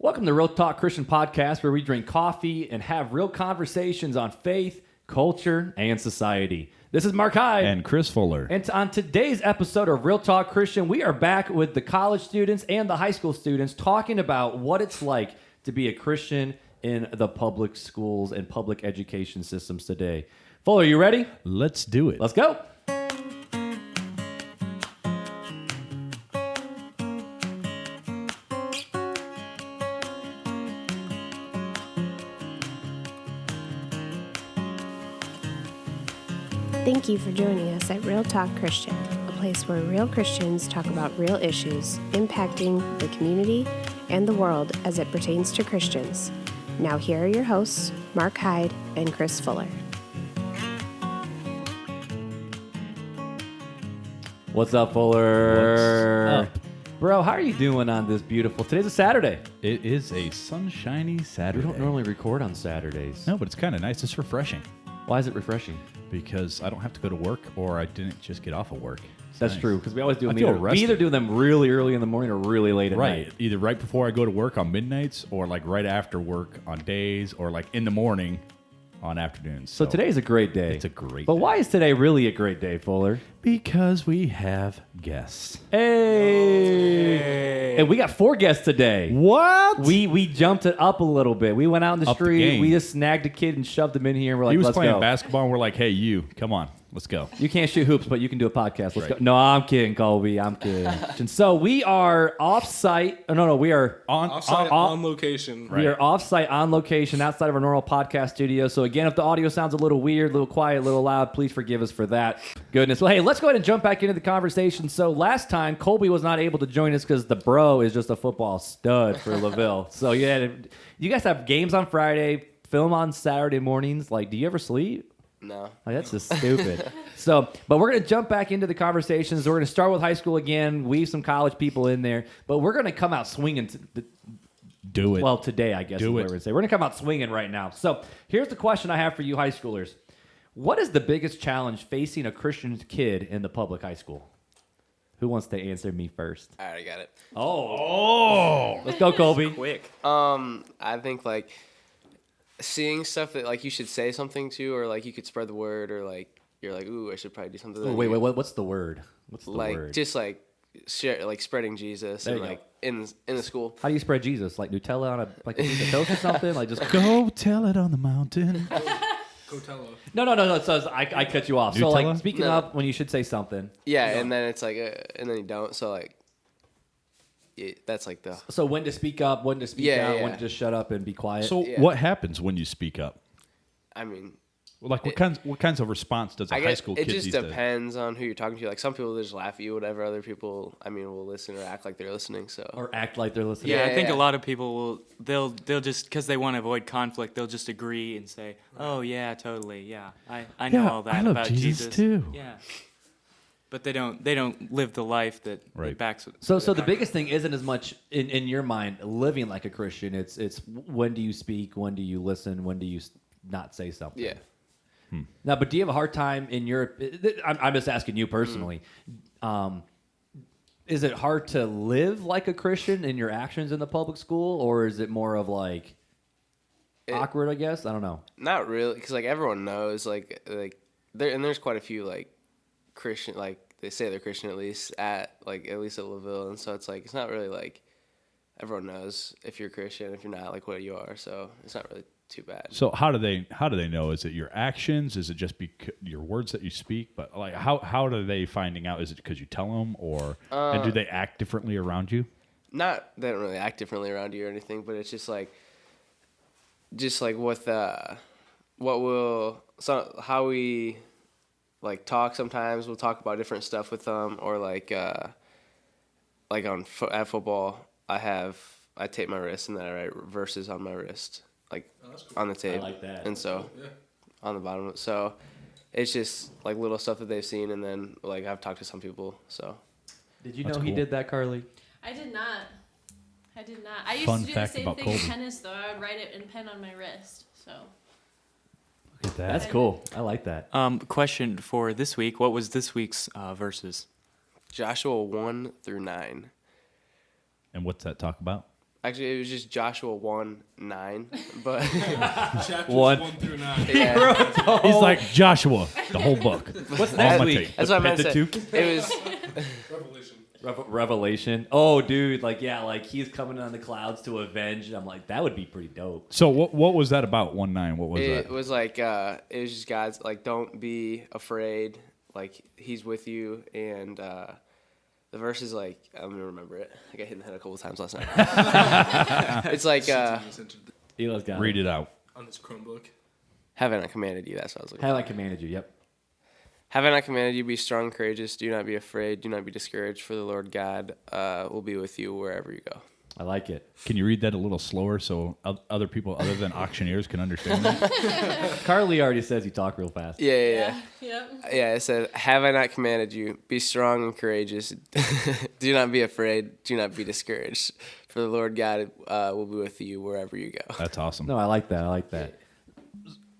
Welcome to Real Talk Christian Podcast, where we drink coffee and have real conversations on faith, culture, and society. This is Mark Hyde. And Chris Fuller. And on today's episode of Real Talk Christian, we are back with the college students and the high school students talking about what it's like to be a Christian in the public schools and public education systems today. Fuller, you ready? Let's do it. Let's go. Thank you for joining us at Real Talk Christian, a place where real Christians talk about real issues impacting the community and the world as it pertains to Christians. Now here are your hosts, Mark Hyde and Chris Fuller. What's up, Fuller? What's up? Bro, how are you doing on this beautiful... Today's a Saturday. It is a sunshiny Saturday. We don't normally record on Saturdays. No, but it's kind of nice. It's refreshing. Why is it refreshing? Because I don't have to go to work, or I didn't just get off of work. That's nice. true, because we always do them I feel we either do them really early in the morning or really late at night. Either right before I go to work on midnights, or like right after work on days, or like in the morning on afternoons. So today's a great day. It's a great But day. why is today really a great day, Fuller? Because we have guests. Hey! And we got 4 guests today. What? We jumped it up a little bit. We went out in the Up the street. game. We just snagged a kid and shoved him in here. And we're like, He was let's playing go. basketball, and we're like, hey, you, come on, let's go. You can't shoot hoops, but you can do a podcast. Let's Right. go. No, I'm kidding, Colby. I'm kidding. And so we are off-site. Oh, no, we are... Offsite on location. We are off-site on location outside of our normal podcast studio. So again, if the audio sounds a little weird, a little quiet, a little loud, please forgive us for that. Goodness. Well, hey, let's go ahead and jump back into the conversation. So last time, Colby was not able to join us because the bro is just a football stud for LaVille. So yeah, you guys have games on Friday, film on Saturday mornings. Like, do you ever sleep? No. Like, that's just stupid. But we're going to jump back into the conversations. We're going to start with high school again, weave some college people in there, but we're going to come out swinging. Do it. Well, today, I guess, Do is what it. we're going to say. We're going to come out swinging right now. So here's the question I have for you high schoolers. What is the biggest challenge facing a Christian kid in the public high school? Who wants to answer me first? I already got it. Oh. Let's go, Colby. Quick. I think like seeing stuff that like you should say something to, or like you could spread the word, or like you're like, ooh, I should probably do something. Oh, wait, what's the word? What's the like word? just like share, like spreading Jesus There and you like in the school. How do you spread Jesus? Like Nutella on a piece of toast or something? Like just Go tell it on the mountain. No. So I cut you off. So like Nutella? speaking No. up when you should say something. Yeah, and then it's like, and then you don't. So like, that's like the. So when to speak up, when to speak Yeah, out, yeah. when to just shut up and be quiet. So Yeah. what happens when you speak up? I mean, Like what kinds of response does a I high guess school it kid just these days? depends on who you're talking to. Like some people just laugh at you, whatever. Other people, I mean, will listen or act like they're listening. So or act like they're listening. Yeah, I think yeah. a lot of people will they'll just because they want to avoid conflict, they'll just agree and say, "Oh yeah, totally, yeah, I know Yeah, all that I love about Jesus too." Yeah, but they don't live the life that Right. backs. So the biggest thing isn't as much in your mind living like a Christian. It's when do you speak, when do you listen, when do you not say something. yeah. Now, but do you have a hard time in your? I'm just asking you personally. Is it hard to live like a Christian in your actions in the public school, or is it more of like awkward? I guess I don't know. Not really, because like everyone knows, like there, and there's quite a few like Christian, like they say they're Christian at least at LaVille, and so it's like it's not really like everyone knows if you're Christian, if you're not, like what you are. So it's not really too bad. So how do they know? Is it your actions? Is it just your words that you speak? But like how are they finding out? Is it because you tell them, or and do they act differently around you? Not they don't really act differently around you or anything, but it's just like with how we like talk. Sometimes we'll talk about different stuff with them, or like at football, I tape my wrist and then I write verses on my wrist, like on the tape. I like that. And so on the bottom. So it's just like little stuff that they've seen, and then like I've talked to some people. So Did you That's know he cool. did that, Carly? I did not. I used Fun to do the fact same about thing in Colby. tennis, though. I would write it in pen on my wrist. So Look at that. That's cool. I like that. Question for this week: what was this week's verses? Joshua 1-9. And what's that talk about? Actually, it was just Joshua 1:9, but Chapters One. 1 through 9. yeah, He's like Joshua, the whole book. What's All next my week? take. that's what I meant to say. Pentateuch? It was Revelation. Revelation. Oh, dude, like he's coming on the clouds to avenge. And I'm like, that would be pretty dope. So what was that about? 1:9. What was it that? was like it was just God's like, don't be afraid, like He's with you, and the verse is like, I'm gonna remember it. I got hit in the head a couple times last night. It's like Eli's got Read it out. On this Chromebook. haven't I commanded you? That's what I was looking Have for. I commanded you? Yep. Haven't I commanded you? Be strong and courageous. Do not be afraid. Do not be discouraged. For the Lord God will be with you wherever you go. I like it. Can you read that a little slower so other people other than auctioneers can understand that? Carly already says you talk real fast. Yeah. Yep. Yeah, it said, have I not commanded you? Be strong and courageous. Do not be afraid. Do not be discouraged. For the Lord God will be with you wherever you go. That's awesome. No, I like that. I like that.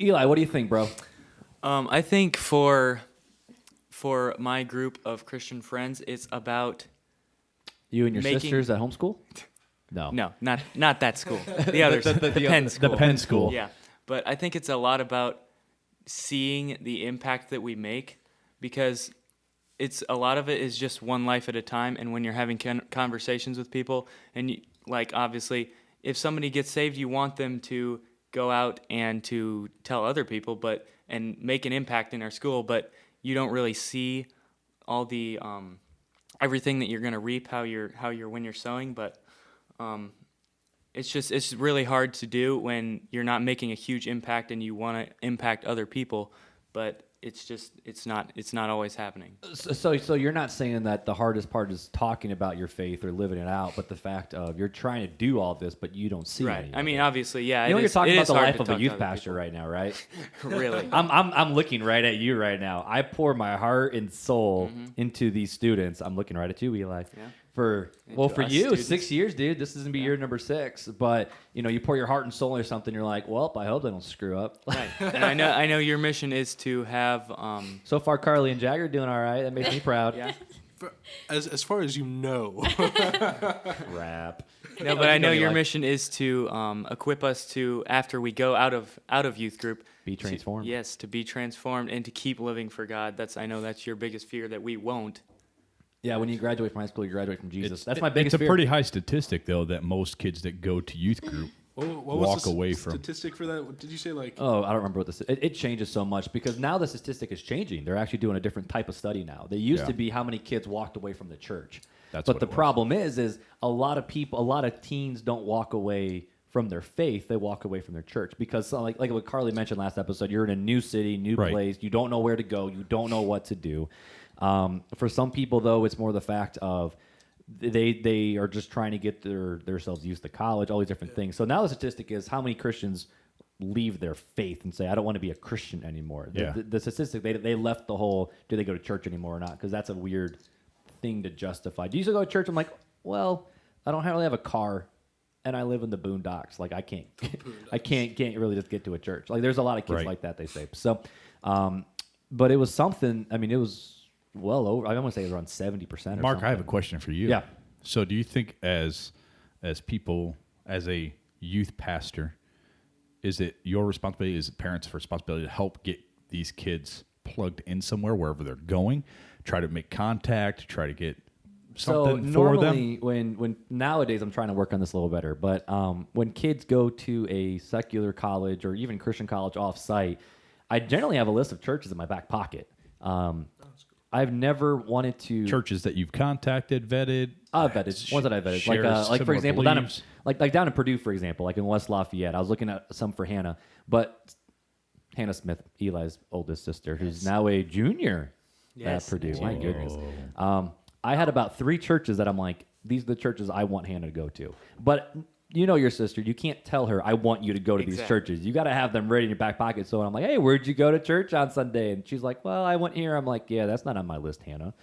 Eli, what do you think, bro? I think for my group of Christian friends, it's about You and your Making- sisters at homeschool? No. no, not that school. The others, the Penn school. The Penn School. Yeah, but I think it's a lot about seeing the impact that we make, because it's a lot of it is just one life at a time. And when you're having conversations with people, and you, like obviously, if somebody gets saved, you want them to go out and to tell other people, and make an impact in our school. But you don't really see all the everything that you're gonna reap, how you're when you're sowing, but. It's really hard to do when you're not making a huge impact and you want to impact other people, but it's not always happening. So you're not saying that the hardest part is talking about your faith or living it out, but the fact of you're trying to do all this, but you don't see Right. any I of mean, it. obviously, yeah. You know, it you're is- talking it about is the hard life to of a talk to youth other pastor people. right now, right? Really. I'm looking right at you right now. I pour my heart and soul into these students. I'm looking right at you, Eli. Yeah. For Into for us you, students. 6 years, dude. This is gonna be year number 6. But you pour your heart and soul into something. You're like, well, I hope they don't screw up. Right. And I know your mission is to have So far, Carly and Jagger are doing all right. That makes me proud. yeah. As far as you know. Rap. No, but I know your mission is to equip us to, after we go out of youth group, Be transformed. Yes, to be transformed and to keep living for God. I know that's your biggest fear, that we won't. Yeah, when you graduate from high school, you graduate from Jesus. That's my It's biggest a fear. pretty high statistic, though, that most kids that go to youth group What walk was the away from. statistic for that? Did you say like? Oh, I don't remember what this. It changes so much because now the statistic is changing. They're actually doing a different type of study now. They used Yeah. to be how many kids walked away from the church. That's but what the it was. problem is a lot of teens don't walk away from their faith. They walk away from their church because, like what Carly mentioned last episode, you're in a new city, new Right. place. You don't know where to go. You don't know what to do. For some people, though, it's more the fact of they are just trying to get themselves used to college, all these different things. So now the statistic is how many Christians leave their faith and say, I don't want to be a Christian anymore. Yeah. The statistic, they left the whole, do they go to church anymore or not? Because that's a weird thing to justify. Do you still go to church? I'm like, well, I don't really have a car and I live in the boondocks. Like I can't really just get to a church. Like there's a lot of kids Right. like that, they say. So, but it was something, I mean, it was well over, I want to say it was around 70% or Mark, something. I have a question for you. Yeah. So do you think as people, as a youth pastor, is it your responsibility, is it parents' responsibility to help get these kids plugged in somewhere, wherever they're going, try to make contact, try to get something for them? Normally, when nowadays I'm trying to work on this a little better, but when kids go to a secular college or even Christian college off-site, I generally have a list of churches in my back pocket. I've never wanted to Churches that you've contacted, vetted? I've vetted ones that I've vetted, share like for similar example, beliefs. down in Purdue, for example, like in West Lafayette. I was looking at some for Hannah, but Hannah Smith, Eli's oldest sister, who's now a junior Yes, at Purdue. a My junior. goodness. I had about 3 churches that I'm like, these are the churches I want Hannah to go to. But you know your sister, you can't tell her, I want you to go to these Exactly. churches. You got to have them ready in your back pocket. So I'm like, hey, where'd you go to church on Sunday? And she's like, well, I went here. I'm like, yeah, that's not on my list, Hannah.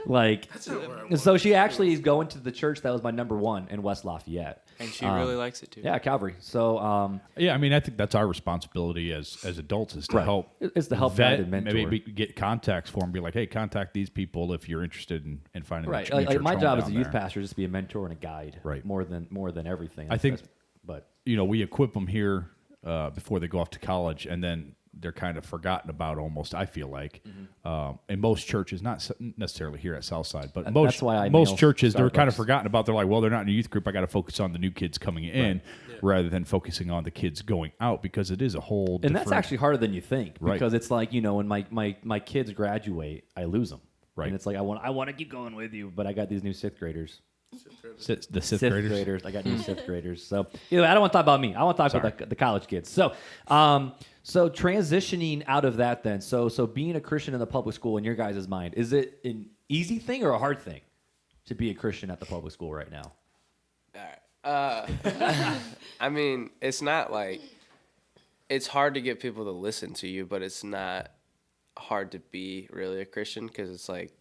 Like, That's not where I want so she actually is going to the church that was my number 1 in West Lafayette. And she really likes it too. Yeah, Calvary. So Yeah, I mean, I think that's our responsibility as adults is to Right. help. It's to help vet, guide and mentor. maybe get contacts for them. Be like, hey, contact these people if you're interested in finding. right, a like church my home job as down a youth there. pastor is just to be a mentor and a guide. Right. More than everything. I think- but We equip them here before they go off to college, and then they're kind of forgotten about almost. I feel like in most churches, not necessarily here at Southside, but That's why I most nail churches they're kind of Starbucks. forgotten about. They're like, well, they're not in a youth group. I got to focus on the new kids coming in rather than focusing on the kids going out because it is a whole. and that's actually harder than you think Right. because it's like when my kids graduate, I lose them. Right. And it's like I want to keep going with you, but I got these new sixth graders. the sixth graders. I got new fifth graders. So I don't want to talk about me. I want to talk about the college kids. So so transitioning out of that then. So being a Christian in the public school in your guys' mind, is it an easy thing or a hard thing to be a Christian at the public school right now? I mean, it's not like it's hard to get people to listen to you, but it's not hard to be really a Christian because it's like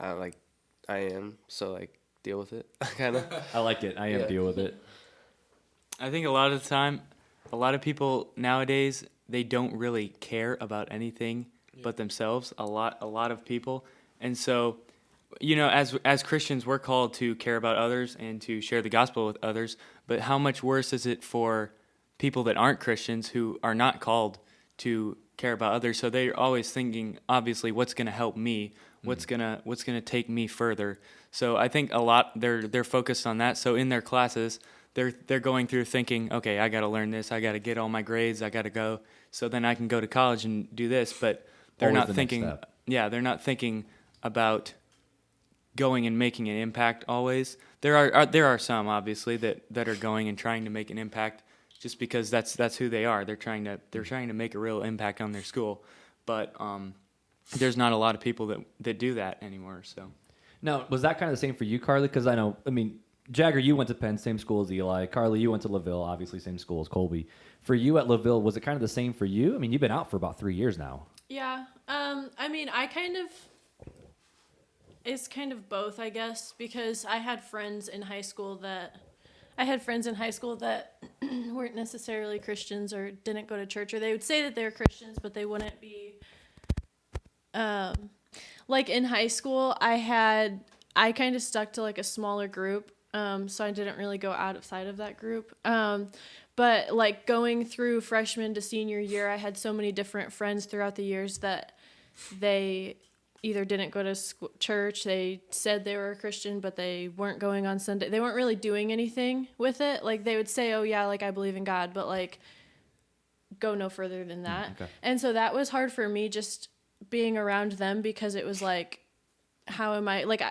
I am, so like deal with it, kind of. I like it. I am deal with it. I think a lot of the time, a lot of people nowadays, they don't really care about anything but themselves. A lot of people. And so, as Christians, we're called to care about others and to share the gospel with others. But how much worse is it for people that aren't Christians who are not called to care about others? So they're always thinking, obviously, what's going to help me? What's gonna take me further? So I think a lot they're focused on that. So in their classes, they're going through thinking, okay, I got to learn this. I got to get all my grades. I got to go. So then I can go to college and do this. But they're Always not the next thinking. step. Yeah, they're not thinking about going and making an impact. Always there are some obviously that are going and trying to make an impact just because that's who they are. They're trying to make a real impact on their school. But there's not a lot of people that do that anymore. So. Now, was that kind of the same for you, Carly? Because Jagger, you went to Penn, same school as Eli. Carly, you went to LaVille, obviously same school as Colby. For you at LaVille, was it kind of the same for you? I mean, you've been out for about 3 years now. Yeah. It's kind of both, I guess, because I had friends in high school that weren't necessarily Christians or didn't go to church, or they would say that they were Christians, but they wouldn't be. Like in high school, I kind of stuck to like a smaller group, so I didn't really go outside of that group. But like going through freshman to senior year, I had so many different friends throughout the years that they either didn't go to church, they said they were a Christian, but they weren't going on Sunday. They weren't really doing anything with it. Like they would say, oh yeah, like I believe in God, but like go no further than that. Okay. And so that was hard for me just being around them because it was like, how am I, like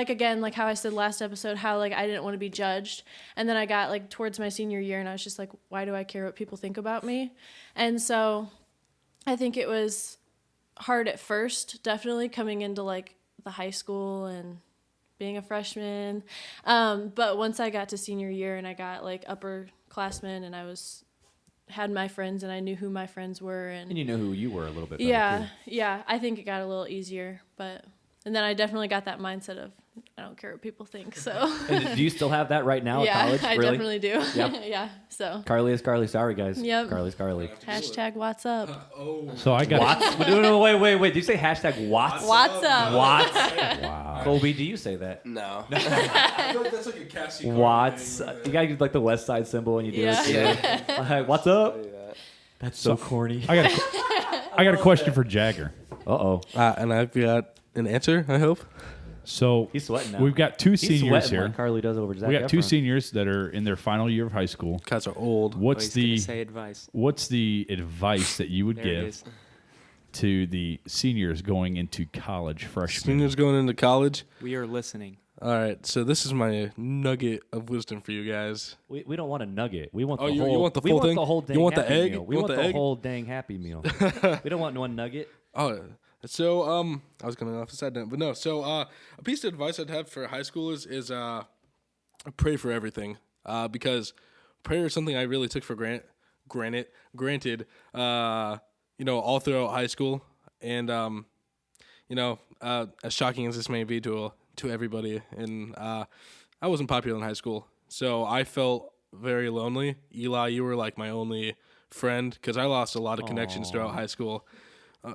again, like how I said last episode, how like I didn't want to be judged. And then I got like towards my senior year and I was just like, why do I care what people think about me? And so I think it was hard at first, definitely coming into like the high school and being a freshman. But once I got to senior year and I got like upperclassmen and I had my friends and I knew who my friends were And you know who you were a little bit better, yeah, too. yeah. I think it got a little easier, and then I definitely got that mindset of I don't care what people think. So And do you still have that right now yeah, at college? I Really? definitely do. Yep. Yeah. So Carly is Carly. Sorry, guys. Yep. Carly's Carly. hashtag what's up? So I got Watts? No, wait. Did you say hashtag Watts? What's up? Watts? wow. Colby, do you say that? No. I feel like that's like a Cassie Card Watts. thing, You gotta do like the West Side symbol when you do Yeah. it. Like, what's up? Do that. That's so corny. I got a question for Jagger. Uh-oh. and I've got an answer, I hope. So He's sweating now. we've got two He's seniors sweating here. like Carly does over Zac We got two Efron. seniors that are in their final year of high school. Cats are old. What's the say advice? what's the advice that you would There it give is. to the seniors going into college, freshmen? Seniors going into college. We are listening. All right, so this is my nugget of wisdom for you guys. We don't want a nugget. We want Oh, the you whole. want the we full want thing? the whole You dang want the Happy egg? Meal. You We want want the the egg? whole dang Happy Meal. We don't want one nugget. Oh, so I was gonna off the side note, but no. So a piece of advice I'd have for high schoolers is pray for everything, because prayer is something I really took for granted. All throughout high school, and as shocking as this may be to everybody, and I wasn't popular in high school, So I felt very lonely. Eli, you were like my only friend because I lost a lot of connections throughout high school.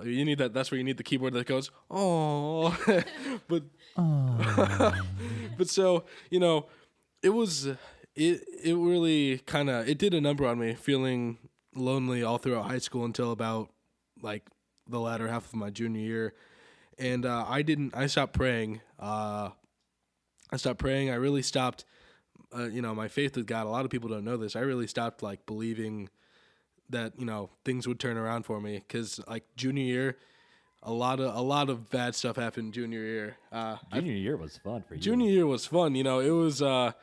You need that. That's where you need the keyboard that goes, oh, but, but so, it was, it really kind of, it did a number on me feeling lonely all throughout high school until about like the latter half of my junior year. And I stopped praying. I really stopped, my faith with God. A lot of people don't know this. I really stopped like believing that, things would turn around for me. Cause like junior year, a lot of bad stuff happened junior year. Junior year was fun for you. Junior year was fun. It was, there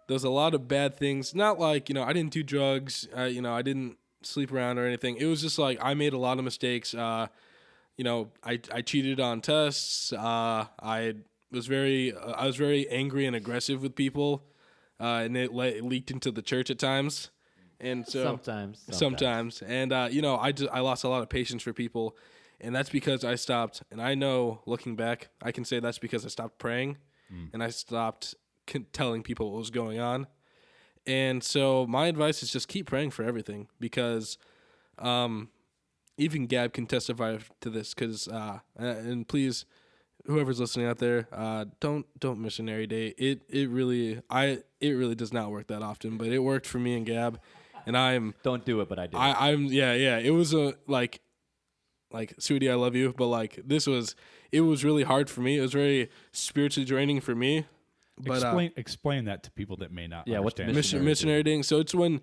was a lot of bad things. Not like, I didn't do drugs. I didn't sleep around or anything. It was just like, I made a lot of mistakes. I cheated on tests. I was very angry and aggressive with people. And it leaked into the church at times. And so sometimes. And, I lost a lot of patience for people. And that's because I stopped. And I know looking back, I can say that's because I stopped praying and I stopped telling people what was going on. And so my advice is just keep praying for everything because, even Gab can testify to this because, and please, whoever's listening out there, don't missionary date. It really does not work that often, but it worked for me and Gab, and don't do it, but I did. It was like, sweetie, I love you, but like it was really hard for me. It was very spiritually draining for me. But explain that to people that may not understand. What's missionary dating? So it's when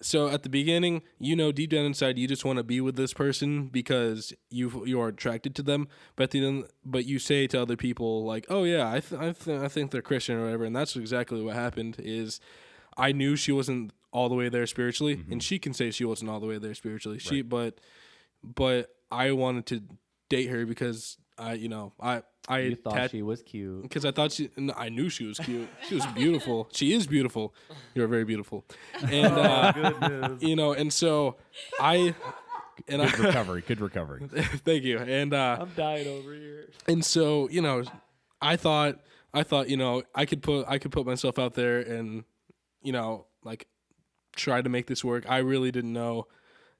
so at the beginning, deep down inside, you just want to be with this person because you are attracted to them. But you say to other people like, "Oh yeah, I think they're Christian or whatever," and that's exactly what happened. Is I knew she wasn't all the way there spiritually, and she can say she wasn't all the way there spiritually. Right. But I wanted to date her because I thought she was cute because I knew she was cute. She was beautiful. She is beautiful. You're very beautiful. And and so good recovery. Thank you. And I'm dying over here. And so I thought I could put myself out there and like try to make this work. I really didn't know.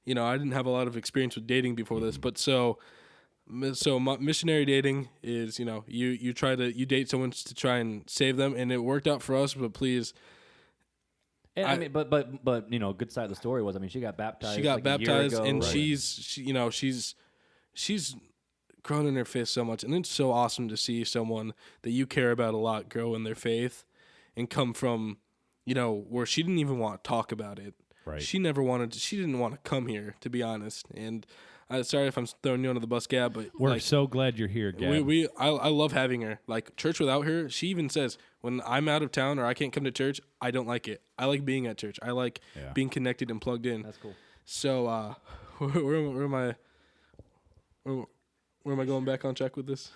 I didn't have a lot of experience with dating before this, but so missionary dating is, you date someone to try and save them, and it worked out for us, but please. And but good side of the story was, she got baptized. She got baptized, and right. she's grown in her faith so much, and it's so awesome to see someone that you care about a lot grow in their faith and come from, where she didn't even want to talk about it. Right. She didn't want to come here, to be honest, and sorry if I'm throwing you under the bus, Gab, but we're so glad you're here, Gab. I love having her. Like church without her, she even says when I'm out of town or I can't come to church, I don't like it. I like being at church. I like being connected and plugged in. That's cool. So where am I going back on track with this?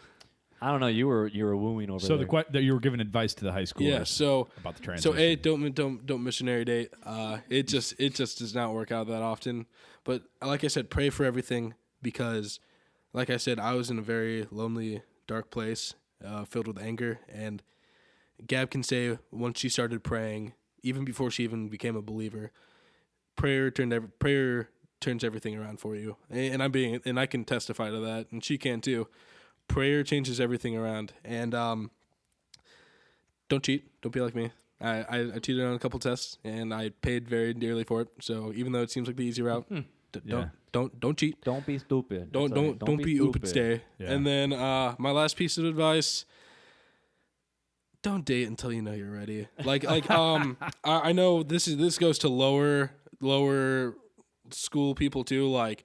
I don't know. You were wooing over. So there. that you were giving advice to the high schoolers. Yeah. So about the transition. So don't missionary date. It just does not work out that often. But like I said, pray for everything because, like I said, I was in a very lonely, dark place, filled with anger. And Gab can say once she started praying, even before she even became a believer, prayer turns everything around for you. And I can testify to that, and she can too. Prayer changes everything around. And don't cheat. Don't be like me. I cheated on a couple tests, and I paid very dearly for it. So even though it seems like the easy route, don't cheat. Don't be stupid. Don't be stupid. Stay. Yeah. And then my last piece of advice: don't date until you know you're ready. I know this goes to lower school people too, like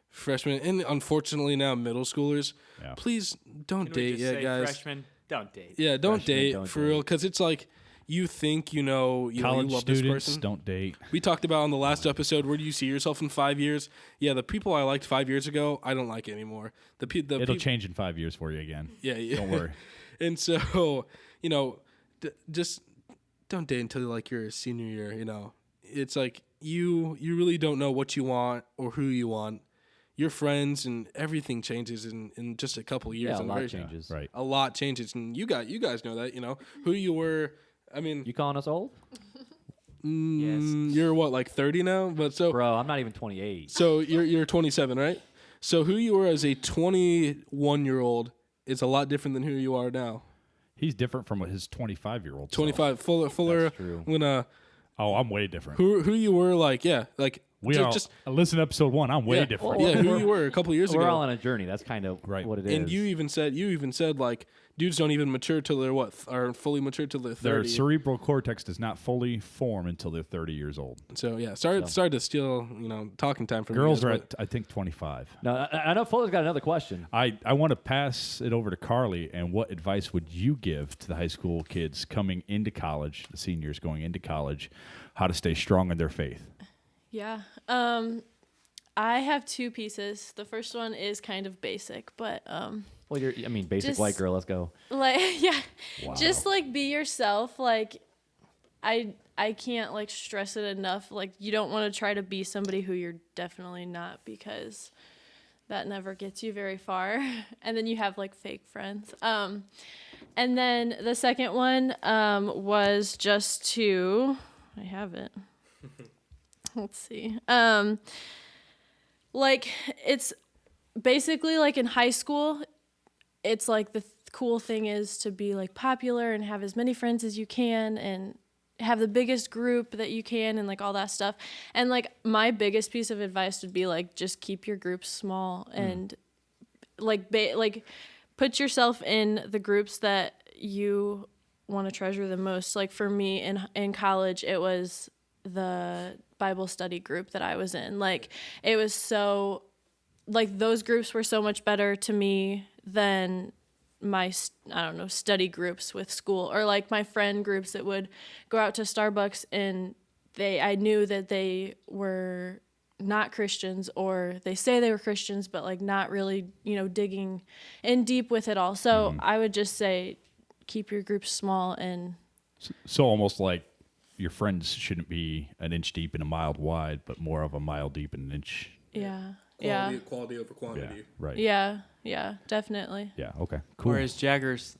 freshmen and unfortunately now middle schoolers. Yeah. Please don't date yet, guys. Freshmen, don't date. Yeah, don't date for real, because it's like you think you love students, this person. Don't date. We talked about on the last episode, where do you see yourself in 5 years? Yeah, the people I liked 5 years ago, I don't like anymore. It'll change in 5 years for you again. Yeah. Don't worry. And so, just don't date until like your senior year. It's like you really don't know what you want or who you want. Your friends and everything changes in just a couple of years. Yeah, a lot changes. Right. A lot changes, and you guys know that. Who you were I mean, You calling us old? Yes. you're what, like 30 now? But so Bro, I'm not even 28. so you're 27, right? So who you were as a 21-year-old is a lot different than who you are now. He's different from his 25-year-old. 25, fuller. That's true. When Oh, I'm way different. who you were like, yeah, like We ju- all just listen to episode 1. I'm way yeah, different. Yeah, who you were a couple years We're ago. all on a journey. That's kind of Right. what it is. And you even said like dudes don't even mature till they're are fully mature till they're 30. Their cerebral cortex does not fully form until they're 30 years old. So yeah, sorry to steal talking time from Girls you are guys, at, I think, 25. No, I know Fuller's got another question. I want to pass it over to Carly. And what advice would you give to the high school kids coming into college, the seniors going into college, how to stay strong in their faith? Yeah. I have two pieces. The first one is kind of basic, but Well, basic Just- white girl. Let's go. like yeah, Wow. just like be yourself. Like I can't like stress it enough. Like you don't want to try to be somebody who you're definitely not, because that never gets you very far. And then you have like fake friends. And then the second one was just to, I have it. Let's see. Like it's basically like in high school, it's like the cool thing is to be like popular and have as many friends as you can and have the biggest group that you can and like all that stuff. And like my biggest piece of advice would be like just keep your groups small and like put yourself in the groups that you want to treasure the most. Like for me in college, it was the Bible study group that I was in. Like it was so like those groups were so much better to me than my study groups with school, or like my friend groups that would go out to Starbucks and I knew that they were not Christians, or they say they were Christians but like not really digging in deep with it all. So I would just say keep your groups small. And So almost like your friends shouldn't be an inch deep and a mile wide, but more of a mile deep and an inch. quality over Yeah, quantity. right. Yeah, definitely. Yeah, okay, cool. Whereas Jagger's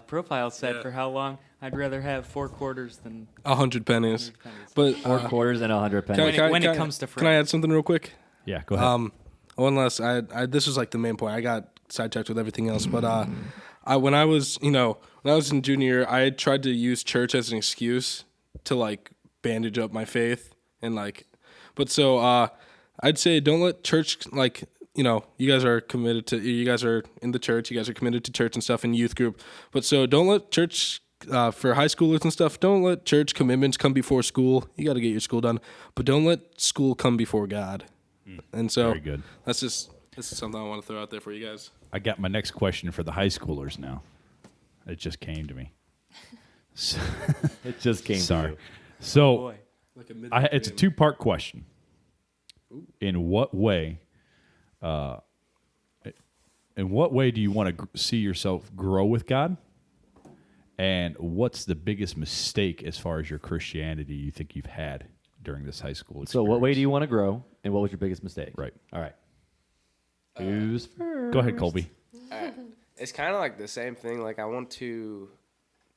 profile said Yeah. for how long, I'd rather have 4 quarters than 100 pennies. 100 pennies. But 4 quarters and 100 pennies. When it comes to can I add something real quick? Yeah, go ahead. One last, this was like the main point. I got sidetracked with everything else, but when I was in junior year, I tried to use church as an excuse to like bandage up my faith and like, but so I'd say don't let church like you guys are in the church, you guys are committed to church and stuff in youth group, but so don't let church. For high schoolers and stuff, don't let church commitments come before school. You got to get your school done, but don't let school come before God. And so Very good. this is something I want to throw out there for you guys. I got my next question for the high schoolers now. It just came to me. So, It just came to sorry. you. So boy. Like a it's a 2-part question. In what way do you want to see yourself grow with God? And what's the biggest mistake as far as your Christianity you think you've had during this high school experience? So what way do you want to grow, and what was your biggest mistake? Right. All right. Who's first? Go ahead, Colby. It's kind of like the same thing. Like I want to,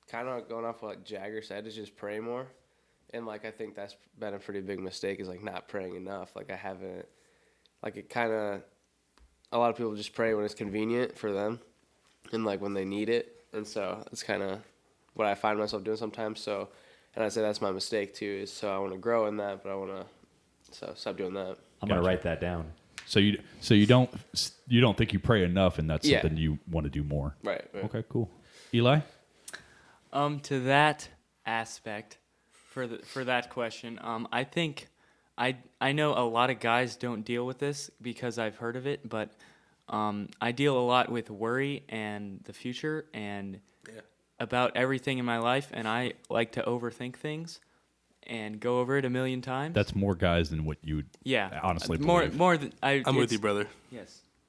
kind of going off what Jagger said, is just pray more. And like I think that's been a pretty big mistake, is like not praying enough. Like I haven't, like it kind of, a lot of people just pray when it's convenient for them, and like when they need it. And so it's kind of what I find myself doing sometimes. So, and I say that's my mistake too. Is so I want to grow in that, but I want to stop doing that. I'm gonna Gotcha. write that down. So you don't think you pray enough, and that's Yeah. something you want to do more. Right. Okay, cool. Eli? To that aspect, for that question, I think I know a lot of guys don't deal with this because I've heard of it, but I deal a lot with worry and the future and about everything in my life, and I like to overthink things and go over it a million times. That's more guys than what you would honestly believe. more than I'm with you, brother.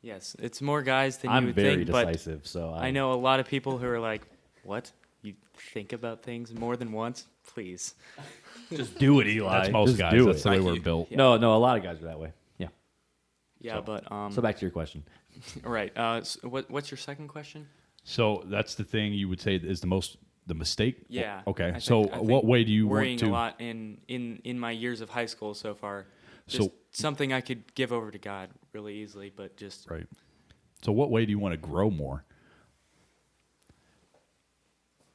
Yes, it's more guys than you I'm would very think, but decisive, so I know a lot of people who are like, "What? You think about things more than once? Please." just do it, Eli. That's most Just guys. do That's it. the way Thank we're you. built. No, a lot of guys are that way. Yeah. Yeah, but So back to your question. right. What's your second question? So that's the thing you would say is the most the mistake? Yeah. Okay. I So think what way do you worrying want to? a lot in my years of high school so far? So- Just something I could give over to God really easily, but just Right. So what way do you want to grow more?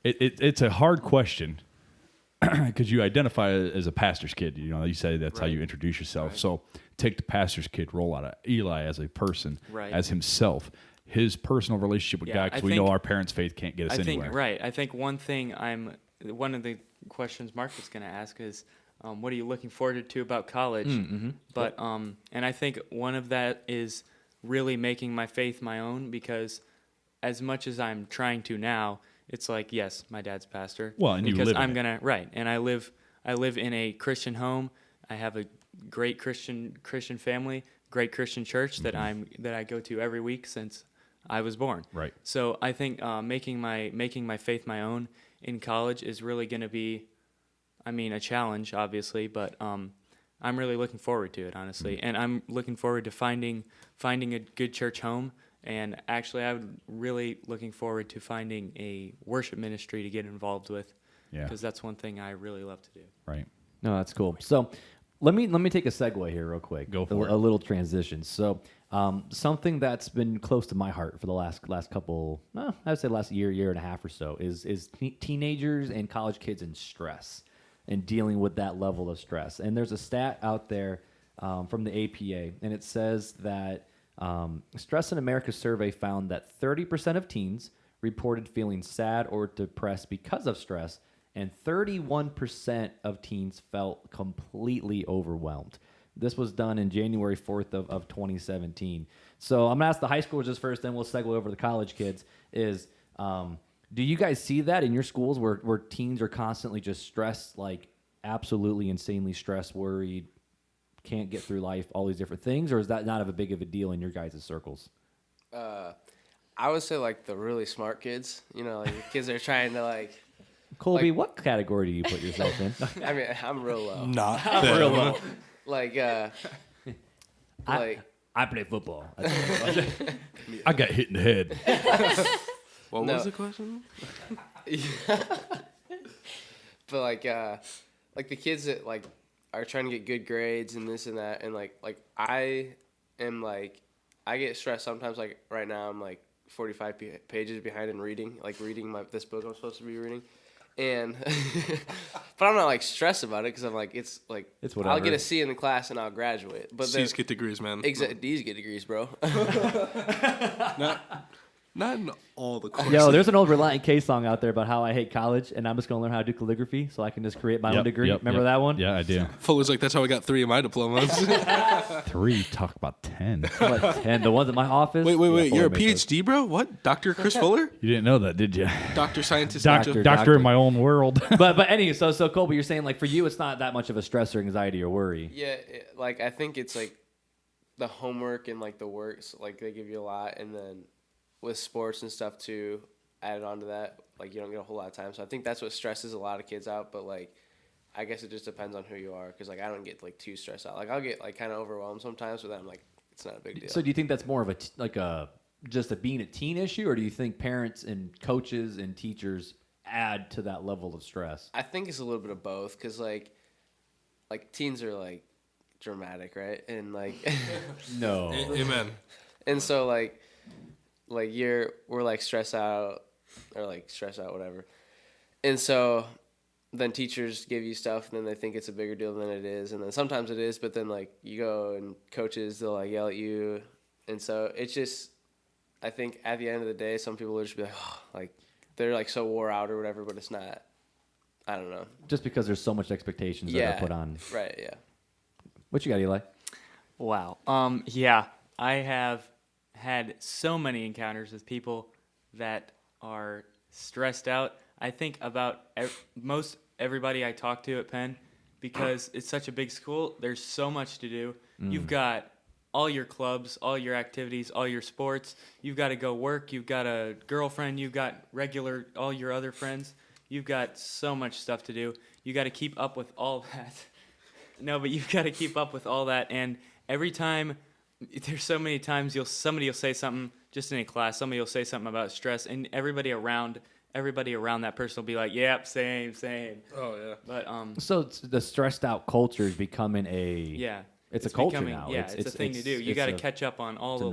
It's a hard question because you identify as a pastor's kid. You know, you say that's how Right. you introduce yourself. Right. So take the pastor's kid role out of Eli as a person, Right. as himself, his personal relationship with Yeah, God. I Because we know think- our parents' faith can't get us I anywhere. think right. I think one of the questions Mark was going to ask is, what are you looking forward to about college? But and I think one of that is really making my faith my own, because as much as I'm trying to now, it's like, yes, my dad's pastor. Well, and you because live in I'm it. gonna right, and I live in a Christian home. I have a great Christian family, great Christian church that I go to every week since I was born. Right. So I think making my faith my own in college is really going to be, I mean, a challenge, obviously, but I'm really looking forward to it, honestly, and I'm looking forward to finding a good church home. And actually, I'm really looking forward to finding a worship ministry to get involved with, Yeah. because that's one thing I really love to do. Right. No, that's cool. So let me take a segue here real quick. Go for it. A little transition. So something that's been close to my heart for the last couple, I'd say last year and a half or so is teenagers and college kids and stress and dealing with that level of stress. And there's a stat out there from the APA, and it says that Stress in America survey found that 30% of teens reported feeling sad or depressed because of stress, and 31% of teens felt completely overwhelmed. This was done in January 4th of 2017. So I'm going to ask the high schoolers just first, then we'll segue over to the college kids, is do you guys see that in your schools where teens are constantly just stressed, like absolutely insanely stressed, worried, can't get through life, all these different things, or is that not of a big of a deal in your guys' circles? I would say like the really smart kids, you know, like the kids that are trying to like. Colby, Like- what category do you put yourself in? I mean, I'm real low. Not Real low. Like, I play football. I got hit in the head. What No. was the question? but like the kids that like are trying to get good grades and this and that, and like I am like, I get stressed sometimes. Like right now, I'm like 45 pages behind in reading this book I'm supposed to be reading, and but I'm not like stressed about it because I'm like it's It's I'll whatever. get a C in the class and I'll graduate. But then C's get degrees, man. D's get degrees, bro. Not in all the courses. Yo, there's an old Relient K song out there about how I hate college and I'm just going to learn how to do calligraphy so I can just create my own degree. Remember that one? Yeah, I do. Fuller's like, that's how I got 3 of my diplomas. 3, talk about 10. What, 10? The ones at my office? wait, Yeah, you're a Fuller made those. PhD, bro? What? Dr. Chris Fuller? You didn't know that, did you? Dr. Scientist. Doctor in my own world. But anyway, so Colby, you're saying like for you it's not that much of a stress or anxiety or worry. Yeah, like I think it's like the homework and like the works, like they give you a lot, and then with sports and stuff too, added on to that, like you don't get a whole lot of time. So I think that's what stresses a lot of kids out. But like, I guess it just depends on who you are, because like I don't get like too stressed out. Like I'll get like kind of overwhelmed sometimes, but then I'm like, it's not a big deal. So do you think that's more of just a being a teen issue, or do you think parents and coaches and teachers add to that level of stress? I think it's a little bit of both, because like teens are like dramatic, right? And like No. Amen. and so like we're like stressed out whatever, and so then teachers give you stuff and then they think it's a bigger deal than it is, and then sometimes it is, but then like you go and coaches, they'll like yell at you, and so it's just, I think at the end of the day some people will just be like, oh, like they're like so wore out or whatever, but it's not, I don't know. Just because there's so much expectations that are put on. Right, yeah. What you got, Eli? Wow. Yeah, I have had so many encounters with people that are stressed out. I think about most everybody I talk to at Penn, because it's such a big school. There's so much to do. You've got all your clubs, all your activities, all your sports. You've got to go work. You've got a girlfriend. You've got all your other friends. You've got so much stuff to do. You got to keep up with all that. No, but you've got to keep up with all that. And every time, there's so many times somebody will say something just in a class. Somebody will say something about stress, and everybody around everybody around that person will be like, "Yep, same." Oh yeah. But So the stressed out culture is becoming yeah, it's a culture becoming, now. Yeah, it's a thing to do. You got to catch up on all the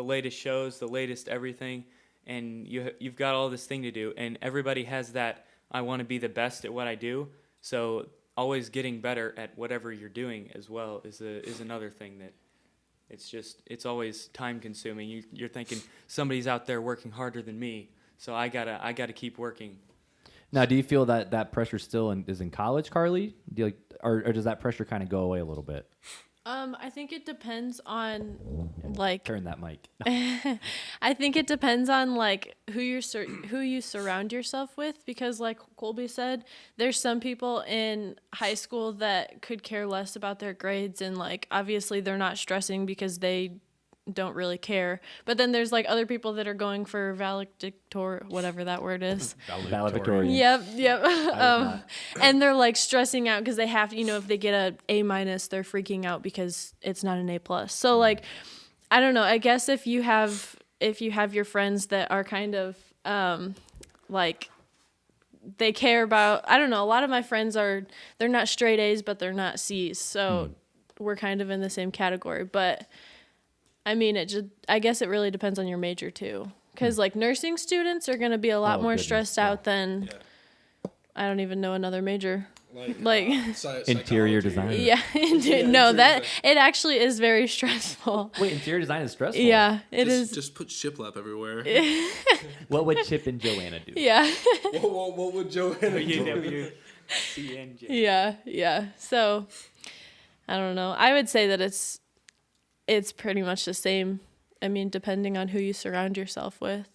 latest shows, the latest everything, and you've got all this thing to do. And everybody has that. I want to be the best at what I do. So always getting better at whatever you're doing as well is another thing that. It's always time consuming. You're thinking somebody's out there working harder than me, so I gotta keep working. Now, do you feel that pressure still is in college, Carly? Do you or does that pressure kind of go away a little bit? I think it depends on like Turn that mic. I think it depends on like who you surround yourself with, because like Colby said, there's some people in high school that could care less about their grades, and like obviously they're not stressing because they don't really care. But then there's like other people that are going for valedictorian, whatever that word is. Valedictorian. Yep. And they're like stressing out because they have to, if they get a A-, they're freaking out because it's not an A+. So like, I don't know. I guess if you have your friends that are kind of like they care about, I don't know. A lot of my friends they're not straight A's, but they're not C's. So we're kind of in the same category. But I mean, I guess it really depends on your major too. Because like nursing students are going to be a lot more stressed out than I don't even know another major. Like interior design. Yeah. No, that it actually is very stressful. Wait, interior design is stressful? Yeah, it is. Just put shiplap everywhere. What would Chip and Joanna do? Yeah. what would Joanna do? Yeah. So, I don't know. I would say that it's pretty much the same. I mean, depending on who you surround yourself with,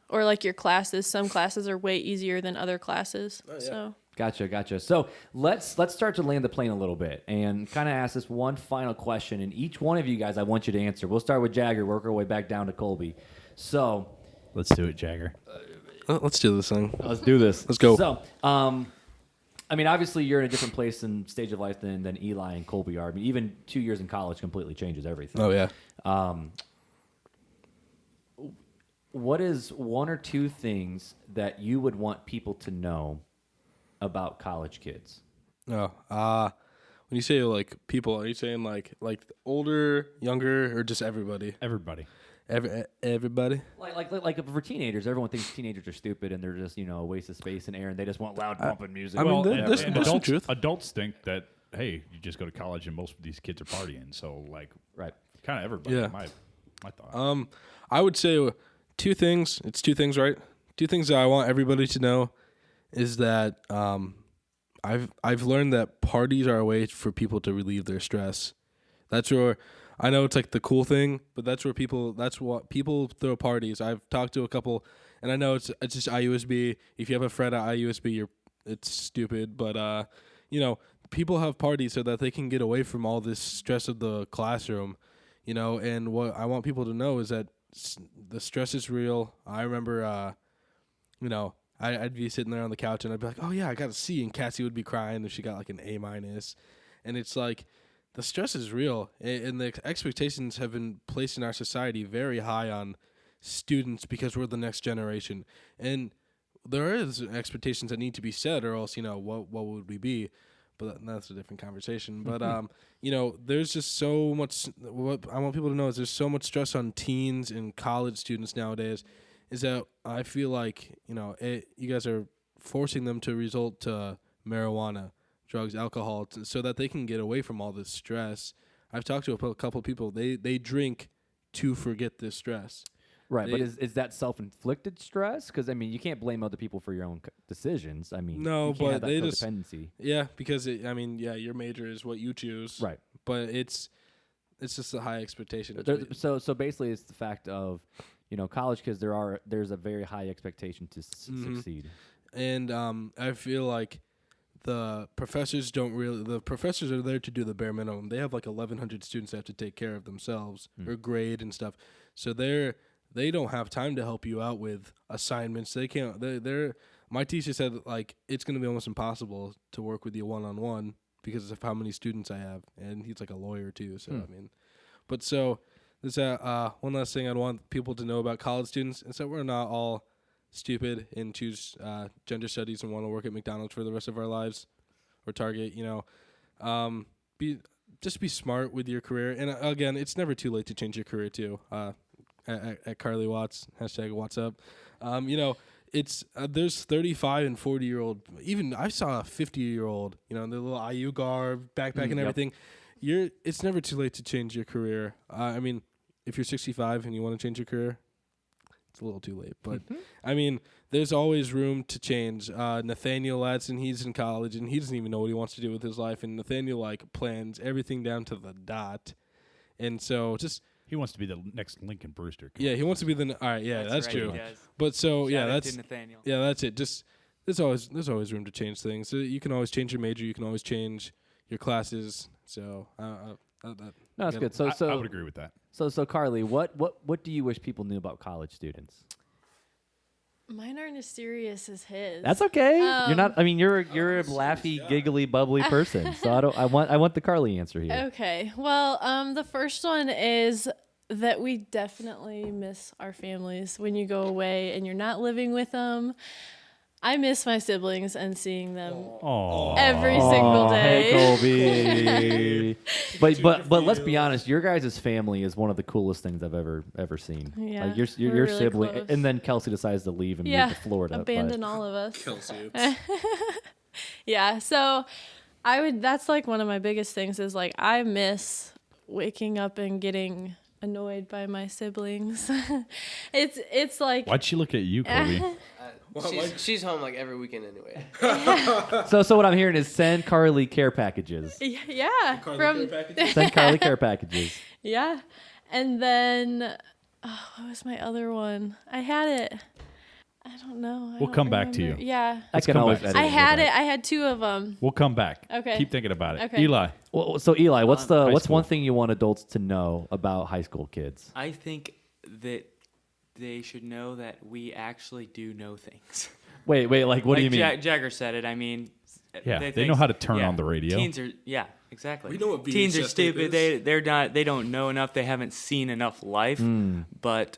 or like your classes. Some classes are way easier than other classes. Oh, yeah. So. Gotcha. So let's start to land the plane a little bit and kind of ask this one final question. And each one of you guys, I want you to answer. We'll start with Jagger, work our way back down to Colby. So let's do it, Jagger. Let's do this thing. Let's do this. Let's go. So, I mean, obviously you're in a different place and stage of life than Eli and Colby are. I mean, even 2 years in college completely changes everything. Oh yeah. What is one or two things that you would want people to know about college kids? When you say like people, are you saying like older, younger, or just everybody? Everybody. Everybody. Like for teenagers, everyone thinks teenagers are stupid and they're just a waste of space and air and they just want loud bumping music. I mean, and truth. Adults think that hey, you just go to college and most of these kids are partying. So like, right, kind of everybody. Yeah. My thought. I would say two things. It's two things, right? Two things that I want everybody to know is that I've learned that parties are a way for people to relieve their stress. That's where I know it's like the cool thing, but that's what people throw parties. I've talked to a couple, and I know it's just IUSB. If you have a friend at IUSB, it's stupid, but people have parties so that they can get away from all this stress of the classroom, and what I want people to know is that the stress is real. I remember, I'd be sitting there on the couch and I'd be like, oh yeah, I got a C, and Cassie would be crying if she got like an A-, and it's like the stress is real, and the expectations have been placed in our society very high on students because we're the next generation, and there is expectations that need to be set, or else what would we be? But that's a different conversation. But there's just so much. What I want people to know is there's so much stress on teens and college students nowadays. Is that I feel like you guys are forcing them to resort to marijuana, drugs, alcohol, so that they can get away from all this stress. I've talked to a couple of people. They drink to forget this stress. Right, but is that self-inflicted stress? Because, I mean, you can't blame other people for your own decisions. I mean, no, you can't but have that they codependency. Yeah, because, your major is what you choose. Right. But it's just a high expectation. So basically it's the fact of, college kids, there's a very high expectation to succeed. And I feel like the professors are there to do the bare minimum. They have like 1,100 students that have to take care of themselves or grade and stuff. So they don't have time to help you out with assignments. They can't. My teacher said like it's going to be almost impossible to work with you one-on-one because of how many students I have, and he's like a lawyer too. So there's one last thing I'd want people to know about college students is that we're not all stupid and choose gender studies and want to work at McDonald's for the rest of our lives, or Target. Be smart with your career. And again, it's never too late to change your career too. At Carly Watts, #WhatsUp. It's there's 35 and 40-year-old. Even I saw a 50-year-old. The little IU garb, backpack, and everything. It's never too late to change your career. If you're 65 and you want to change your career, it's a little too late. But there's always room to change. Nathaniel Ladson, he's in college and he doesn't even know what he wants to do with his life. And Nathaniel plans everything down to the dot. And so he wants to be the next Lincoln Brewster. He wants to be the. All right, that's right, true. he does. But so Shout out that's to Nathaniel. Yeah, that's it. There's always room to change things. So you can always change your major. You can always change your classes. So No, that's good. So I would agree with that. So Carly, what do you wish people knew about college students? Mine aren't as serious as his. That's okay. You're not. I mean, you're a laughy, giggly, bubbly person. So I want the Carly answer here. Okay. Well, the first one is that we definitely miss our families when you go away and you're not living with them. I miss my siblings and seeing them every single day. Hey, Colby. but let's be honest. Your guys' family is one of the coolest things I've ever seen. Yeah, your we're really sibling, close. and then Kelsey decides to leave and move to Florida. Abandon all of us. Kelsey. Yeah, so that's one of my biggest things is I miss waking up and getting annoyed by my siblings. it's like Why'd she look at you, Colby? She's home every weekend anyway. So what I'm hearing is send Carly care packages. Yeah, Send Carly care packages. Yeah, and then what was my other one? I had it. I don't know. We'll come back to you. Yeah, I can come always back. edit I it had back. it. I had two of them. We'll come back. Okay. Keep thinking about it. Okay. Eli. Well, so Eli, what's high one school. thing you want adults to know about high school kids? I think that they should know that we actually do know things. Wait, what do you mean? Jagger said it. I mean, Yeah, they know how to turn on the radio. Teens are, exactly. We know what teens are VHS tape stupid. is. They're not. They don't know enough. They haven't seen enough life. But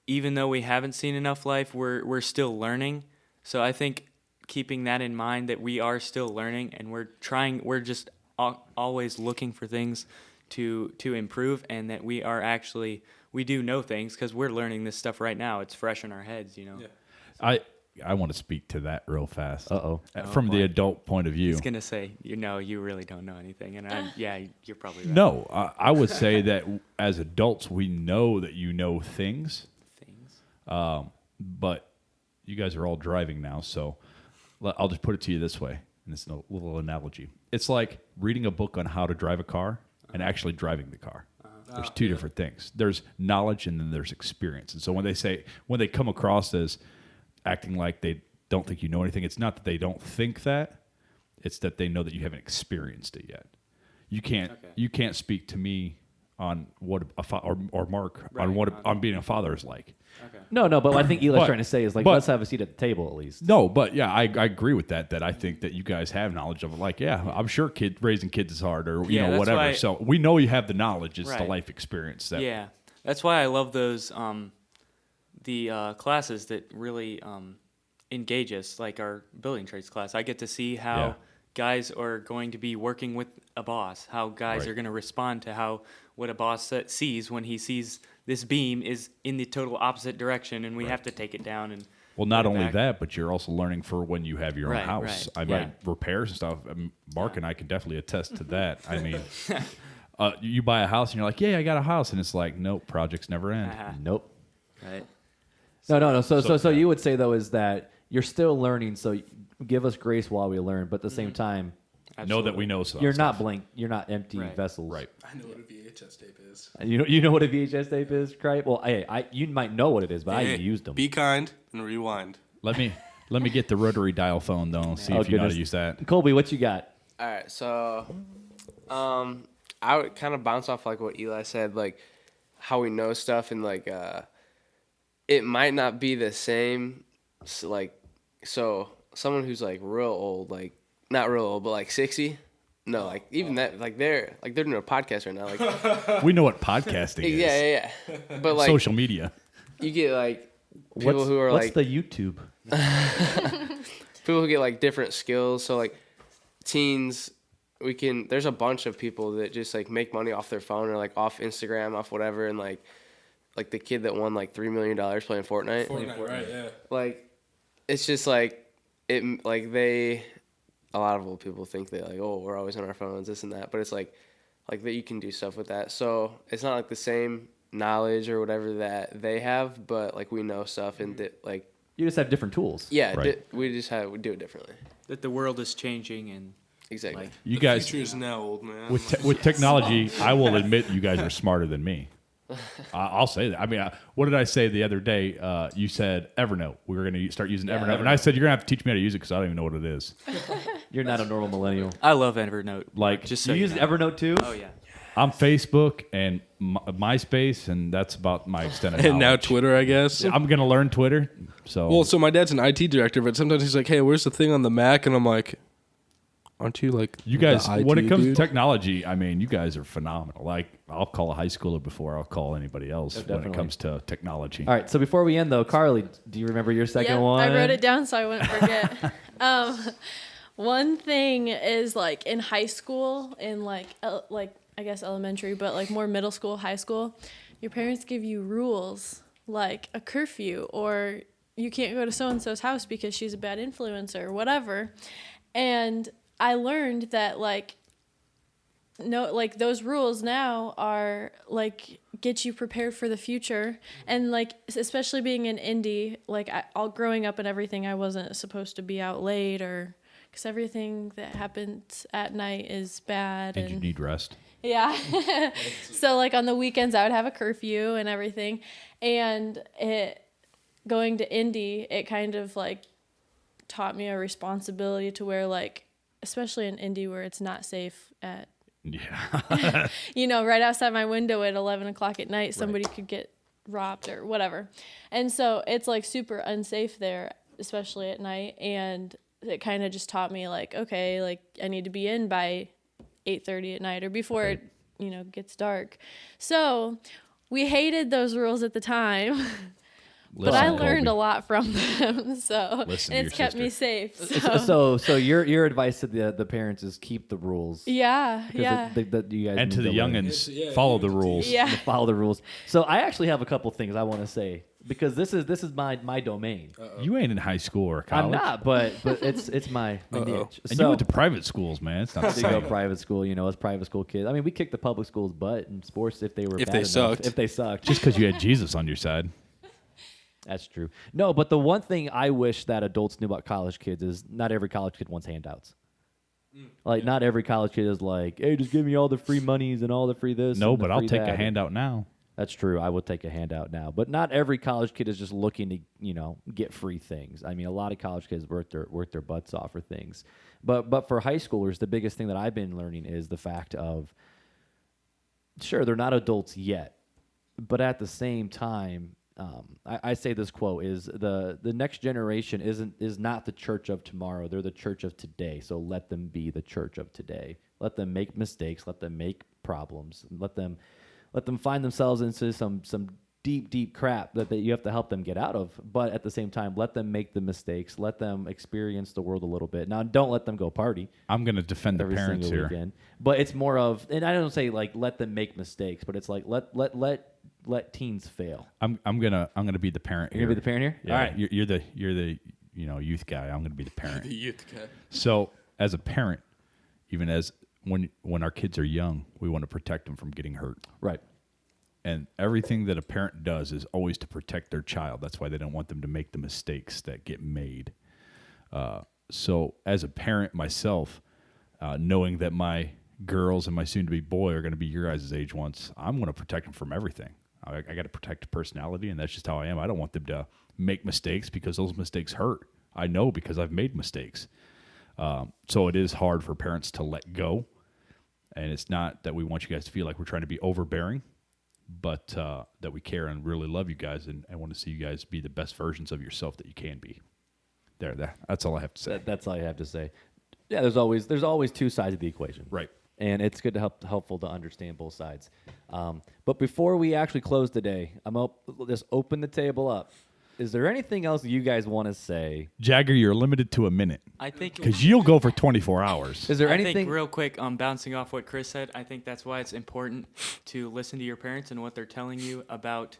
even though we haven't seen enough life, we're still learning. So I think keeping that in mind, that we are still learning and we're just always looking for things to improve, and that we do know things because we're learning this stuff right now. It's fresh in our heads, I want to speak to that real fast. Uh-oh. From the adult point of view. He's gonna say, you really don't know anything, and you're probably right. No, I would say that as adults, we know that you know things. But you guys are all driving now, so I'll just put it to you this way, and it's a little analogy. It's like reading a book on how to drive a car and actually driving the car. There's two different things. There's knowledge and then there's experience. And so when they come across as acting like they don't think you know anything, it's not that they don't think that, it's that they know that you haven't experienced it yet. You can't speak to me on what or Mark on what on being a father is like. Okay. No, but what I think Eli's trying to say is let's have a seat at the table at least. No, but yeah, I agree with that. That I think that you guys have knowledge of it. I'm sure raising kids is hard, or that's whatever. why- So we know you have the knowledge. It's the Right. life experience. That That's why I love those the classes that really engage us, like our building trades class. I get to see how guys are going to be working with a boss, how guys Right. are going to respond to what a boss sees when he sees this beam is in the total opposite direction, and we have to take it down. And Well, not put it only back. that, but you're also learning for when you have your own Right, house. right. I mean, repairs and stuff. Mark and I can definitely attest to that. I mean, you buy a house and you're like, I got a house, and it's like, nope, projects never end. Nope. Right. No. So you would say though is that you're still learning. So give us grace while we learn, but at the same time, Know that we know stuff. you're not blank. You're not empty Right. vessels. Right. I know what a VHS tape is. You know what a VHS tape is, Cripe? Well, you might know what it is, but I used them. Be kind and rewind. Let me get the rotary dial phone though. And see if you know how to use that. Colby, what you got? All right, so I would kind of bounce off what Eli said, how we know stuff, and it might not be the same. So someone who's real old, not real old, but 60. No, even that, they're doing a podcast right now. We know what podcasting is. Yeah. But Social media. you get people who are what's like the YouTube? people who get like different skills. So like teens, there's a bunch of people that just like make money off their phone or like off Instagram, off whatever, and like the kid that won like $3 million playing Fortnite. Right? Yeah. Like it's just like it like a lot of old people think that like, oh, we're always on our phones, this and that, but it's like that you can do stuff with that. So it's not like the same knowledge or whatever that they have, but like we know stuff and that like You just have different tools. yeah, Right. we do it differently. That the world is changing and Exactly. like You The guys, future is now, old man. with technology, I will admit you guys are smarter than me. I'll say that. I mean, what did I say the other day? You said Evernote. We were going to start using Evernote. And I said, you're going to have to teach me how to use it because I don't even know what it is. You're not a normal millennial. I love Evernote. Like, Just so You use know. Evernote too? Oh yeah. I'm Facebook and MySpace, and that's about my extent of And now knowledge. Twitter, I guess. I'm going to learn Twitter. So, Well, so my dad's an IT director, but sometimes he's like, "Hey, where's the thing on the Mac?" And I'm like, "Aren't you like you guys, the when IT it comes dude?" to technology, I mean, you guys are phenomenal. Like, I'll call a high schooler before I'll call anybody else when definitely. it comes to technology. All right, so before we end though, Carly, do you remember your second Yep, one? I wrote it down so I wouldn't forget. One thing is like in high school, in like I guess elementary, but like more middle school, high school, your parents give you rules like a curfew or you can't go to so and so's house because she's a bad influencer or whatever. And I learned that like those rules now are like get you prepared for the future. And like especially being in indie, like all growing up and everything, I wasn't supposed to be out late or because everything that happens at night is bad. And you need rest. Yeah. So like on the weekends I would have a curfew and everything. And going to indie, it kind of like taught me a responsibility to where like, especially in indie where it's not safe at, Yeah. right outside my window at 11 o'clock at night, somebody could get robbed or whatever. And so it's like super unsafe there, especially at night. And it kind of just taught me like, okay, like I need to be in by 8:30 at night or before it, gets dark. So we hated those rules at the time, but I learned a lot from them. So Listen to it's your kept me sister. safe. So your advice to the parents is keep the rules. Yeah. Because Yeah. you guys And need to the learn. youngins, follow the rules. Yeah. Follow the rules. So I actually have a couple things I want to say because this is my domain. You ain't in high school or college. I'm not, but it's my niche. And you went to private schools, man. It's not the to go same. private school, as private school kids. I mean, we kicked the public schools' butt in sports if they were If bad they enough. sucked. If they sucked. Just because you had Jesus on your side. That's true. No, but the one thing I wish that adults knew about college kids is not every college kid wants handouts. Like, not every college kid is like, hey, just give me all the free monies and all the free this. No, and the but I'll free take that. a handout now. That's true. I would take a handout now. But not every college kid is just looking to, get free things. I mean, a lot of college kids work their butts off for things. But for high schoolers, the biggest thing that I've been learning is the fact of, sure, they're not adults yet, but at the same time, I say this quote is the next generation is not the church of tomorrow. They're the church of today. So let them be the church of today. Let them make mistakes. Let them make problems. Let them find themselves into some deep crap that you have to help them get out of. But at the same time, let them make the mistakes. Let them experience the world a little bit. Now, don't let them go party I'm going to defend the every parents single here. weekend. But it's more of, and I don't say like let them make mistakes, but it's like let teens fail. I'm gonna be the parent You're here. gonna be the parent here. Yeah, All right. you're the youth guy. I'm gonna be the parent. The youth guy. So as a parent, even as when our kids are young, we want to protect them from getting hurt. Right. And everything that a parent does is always to protect their child. That's why they don't want them to make the mistakes that get made. So as a parent myself, knowing that my girls and my soon-to-be boy are going to be your guys' age once, I'm going to protect them from everything. I got to protect the personality, and that's just how I am. I don't want them to make mistakes because those mistakes hurt. I know because I've made mistakes. So it is hard for parents to let go. And it's not that we want you guys to feel like we're trying to be overbearing, but that we care and really love you guys and want to see you guys be the best versions of yourself that you can be. That's all I have to say. That's all I have to say. Yeah, there's always two sides of the equation. Right. And it's good to helpful to understand both sides. But before we actually close today, just open the table up. Is there anything else you guys want to say? Jagger, you're limited to a minute I think because you'll go for 24 hours. Is there I anything? think real quick, bouncing off what Chris said, I think that's why it's important to listen to your parents and what they're telling you about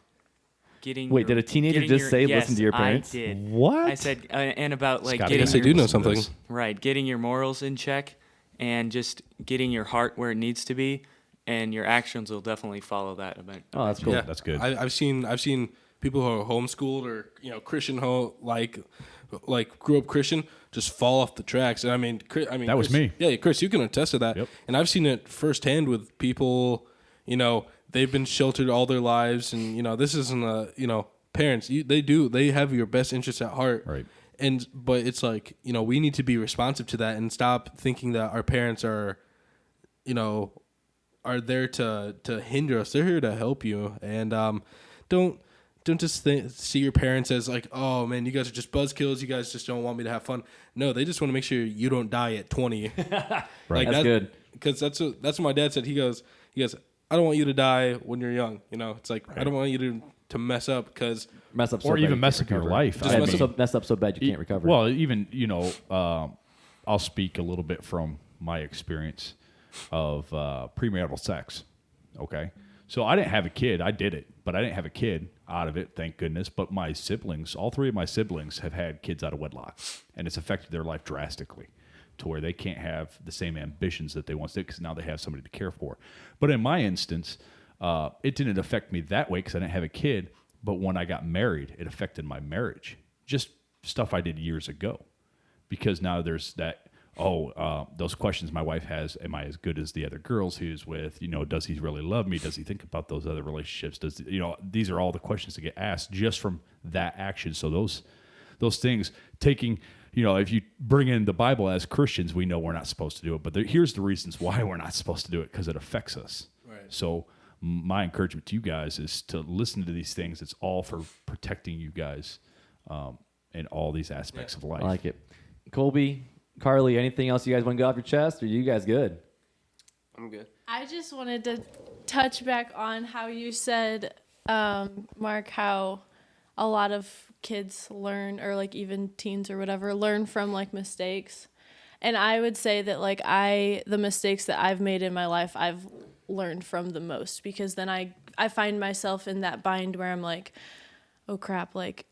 getting. Wait, did a teenager just say listen to your parents? I did. What? I said, and about like Scott, getting. Yes, I your, do know something. Right, getting your morals in check, and just getting your heart where it needs to be, and your actions will definitely follow that. Oh, that's cool. Yeah, That's good. I've seen people who are homeschooled or Christian like grew up Christian just fall off the tracks. And I mean, That was Chris, me. Yeah, Chris, you can attest to that. Yep. And I've seen it firsthand with people. They've been sheltered all their lives, and this isn't a parents. They have your best interests at heart. Right. But it's like we need to be responsive to that and stop thinking that our parents are there to hinder us. They're here to help you, and don't just see your parents as like, oh man, you guys are just buzzkills. You guys just don't want me to have fun. No, they just want to make sure you don't die at 20. Right. That's good. Because that's what my dad said. He goes, I don't want you to die when you're young. It's like I don't want you to mess up because Mess up, so Or bad even you mess can't up your recover. life. Yeah, I mess mean, up so bad you can't recover. Well, even I'll speak a little bit from my experience of premarital sex. Okay, so I didn't have a kid. I did it, but I didn't have a kid out of it, thank goodness. But my siblings, all three of my siblings, have had kids out of wedlock, and it's affected their life drastically, to where they can't have the same ambitions that they once did because now they have somebody to care for. But in my instance, it didn't affect me that way because I didn't have a kid. But when I got married, it affected my marriage. Just stuff I did years ago. Because now there's that, those questions my wife has, am I as good as the other girls he's with? Does he really love me? Does he think about those other relationships? These are all the questions that get asked just from that action. So those things taking, if you bring in the Bible as Christians, we know we're not supposed to do it. But here's the reasons why we're not supposed to do it, because it affects us. Right. So my encouragement to you guys is to listen to these things. It's all for protecting you guys in all these aspects of life. I like it. Colby, Carly, anything else you guys want to go off your chest, or are you guys good? I'm good. I just wanted to touch back on how you said, Mark, how a lot of kids learn, or like even teens or whatever, learn from like mistakes. And I would say that like the mistakes that I've made in my life, I've learned from the most, because then I find myself in that bind where I'm like, oh crap, like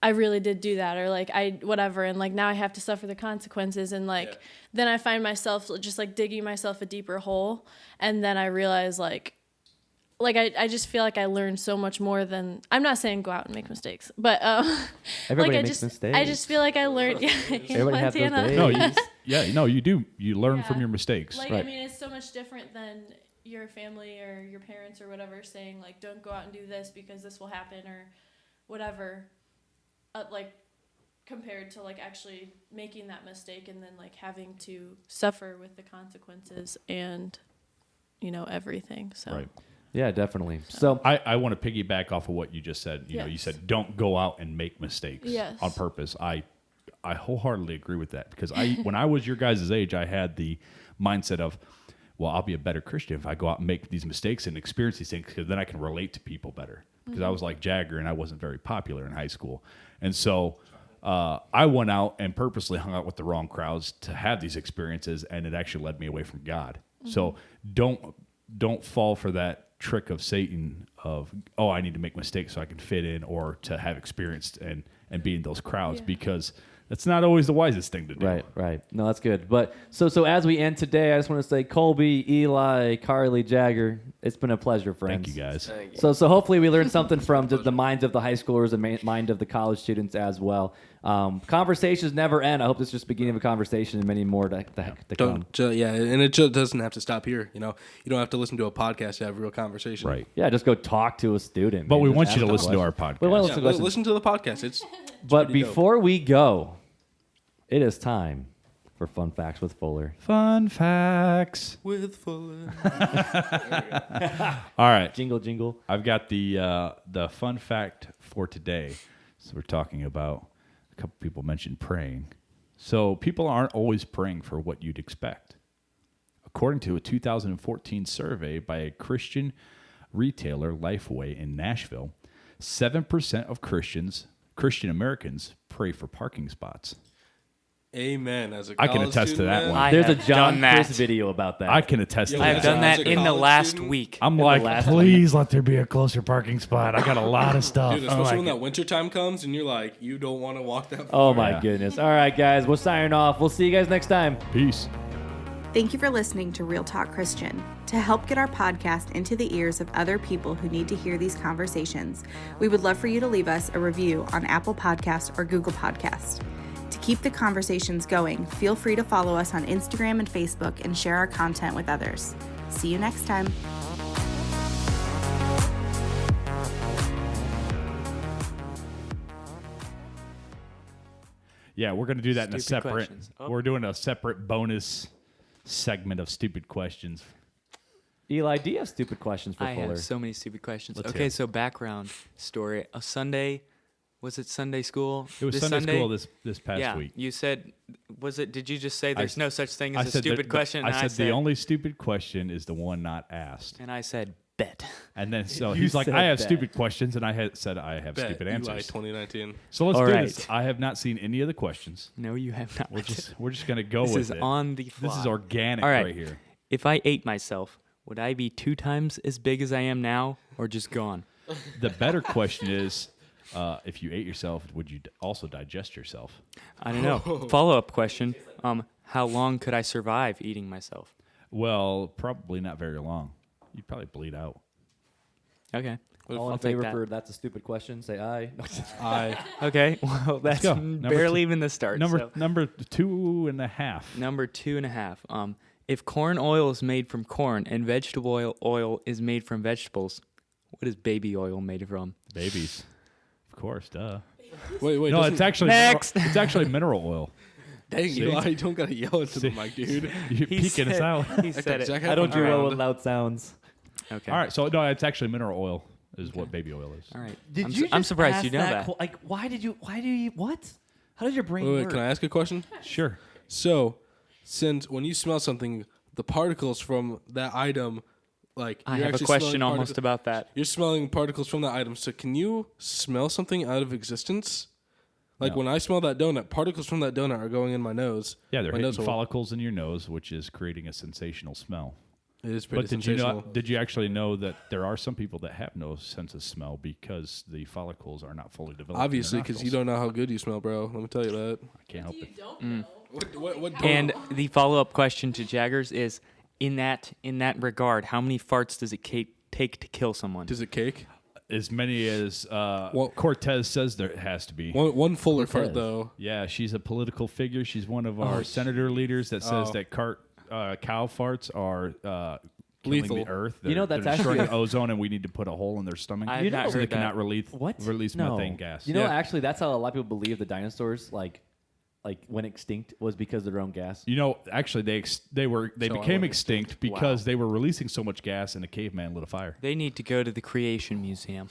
I really did do that, or like whatever, and like now I have to suffer the consequences, and like then I find myself just like digging myself a deeper hole, and then I realize like I just feel like I learned so much more than, I'm not saying go out and make mistakes, but Everybody like makes mistakes. I just feel like I learned. Everybody has those Montana. days. No, you do. You learn Yeah. from your mistakes. Like, Right. I mean, it's so much different than your family or your parents or whatever saying, like, don't go out and do this because this will happen or whatever. Like, compared to, like, actually making that mistake and then, like, having to suffer with the consequences and, everything. So. Right. Yeah, definitely. So I want to piggyback off of what you just said. You Yes. said don't go out and make mistakes Yes. on purpose. I wholeheartedly agree with that, because when I was your guys' age, I had the mindset of, well, I'll be a better Christian if I go out and make these mistakes and experience these things, because then I can relate to people better. Because I was like Jagger and I wasn't very popular in high school. And so I went out and purposely hung out with the wrong crowds to have these experiences, and it actually led me away from God. So don't fall for that trick of Satan of, I need to make mistakes so I can fit in, or to have experienced and be in those crowds, because that's not always the wisest thing to do. Right. No, that's good. But so as we end today, I just want to say, Colby, Eli, Carly, Jagger, it's been a pleasure, friends. Thank you, guys. Thank you. So hopefully we learned something from the minds of the high schoolers and mind of the college students as well. Conversations never end. I hope this is just the beginning of a conversation and many more to come. And it just doesn't have to stop here. You don't have to listen to a podcast to have real conversation. Right. Yeah, just go talk to a student. But man. we Just want ask you to them listen to our questions. podcast. We want to Yeah, listen. listen to the podcast. It's But pretty dope. before we go, it is time for Fun Facts with Fuller. Fun facts. with Fuller. All right. Jingle. I've got the fun fact for today. So we're talking about, a couple people mentioned praying. So people aren't always praying for what you'd expect. According to a 2014 survey by a Christian retailer, Lifeway, in Nashville, 7% of Christians Christian Americans pray for parking spots. Amen. As a I can college attest to student, that man. one. I There's a have John done that. Chris video about that. I can attest to Yeah, I that. have done As that a in the college last student? week. I'm the like, last please let there be a closer parking spot. I got a lot of stuff. Dude, especially when that winter time comes and you're like, you don't want to walk that far. Oh my Yeah. goodness. All right, guys, we'll sign off. We'll see you guys next time. Peace. Thank you for listening to Real Talk Christian. To help get our podcast into the ears of other people who need to hear these conversations, we would love for you to leave us a review on Apple Podcasts or Google Podcasts. To keep the conversations going, feel free to follow us on Instagram and Facebook and share our content with others. See you next time. Yeah, we're going to do that in a Stupid separate. questions. Oh. We're doing a separate bonus segment of stupid questions. Eli, do you have stupid questions for I Fuller? have so many stupid questions. Let's hear Okay, it. so background story. A Sunday, was it Sunday school? It was This Sunday school this past yeah, week. you said, was it? Did you just say there's no such thing I as a said stupid question? I And said the only stupid question is the one not asked. and I said bet. And then so You he's like, said I have that. stupid questions, and I had said I have Bet, stupid Eli answers. 2019. So let's All do right. this. I have not seen any of the questions. No, you have not. We're just gonna go This with is it. on the This is fly. organic All right. right here. If I ate myself, would I be 2 times as big as I am now, or just gone? The better question is, if you ate yourself, would you also digest yourself? I don't know. Follow-up question. How long could I survive eating myself? Well, probably not very long. You'd probably bleed out. Okay. All I'll in take favor that. for that's a stupid question? Say aye. Okay. Well, that's go. Number barely two. even the start. Number so. number 2.5. Number 2.5. If corn oil is made from corn and vegetable oil is made from vegetables, what is baby oil made from? Babies, of course, duh. Wait, No, doesn't- it's actually Next. it's actually mineral oil. Dang, See? Eli, you don't gotta yell into the mic, dude. You're He peeking us said- out. He said it. Jack I don't do All well right. with loud sounds. Okay. All right, so no, it's actually mineral oil is what baby oil is. All right. Did I'm, you? I'm just surprised ask you know that. Like, why do you? What? How does your brain Wait, work? can I ask a question? Sure. So, since when you smell something, the particles from that item, like I you're have a actually question smelling almost about that. You're smelling particles from that item. So, can you smell something out of existence? Like No. when I smell that donut, particles from that donut are going in my nose. Yeah, they're my hitting nose hole. follicles in your nose, which is creating a sensational smell. It is pretty But did you sensational. not? Did you actually know that there are some people that have no sense of smell because the follicles are not fully developed? in their Obviously, because you nostrils? don't know how good you smell, bro. Let me tell you that. I can't help it. What And the follow-up question to Jaggers is, in that regard, how many farts does it take to kill someone? does it cake? As many as Well- Cortez says there has to be. One fuller Cortez. fart though. Yeah, she's a political figure. She's one of our senator leaders that says that cow farts are killing Lethal. the earth. You know, They're that's actually destroying ozone, and we need to put a hole in their stomach I have You not know- so they heard that. cannot release What? methane gas. You know, Yeah. actually, that's how a lot of people believe the dinosaurs like went extinct was because of their own gas. You know, actually, they So I became went extinct because they were releasing so much gas, and a caveman lit a fire. They need to go to the Creation Museum.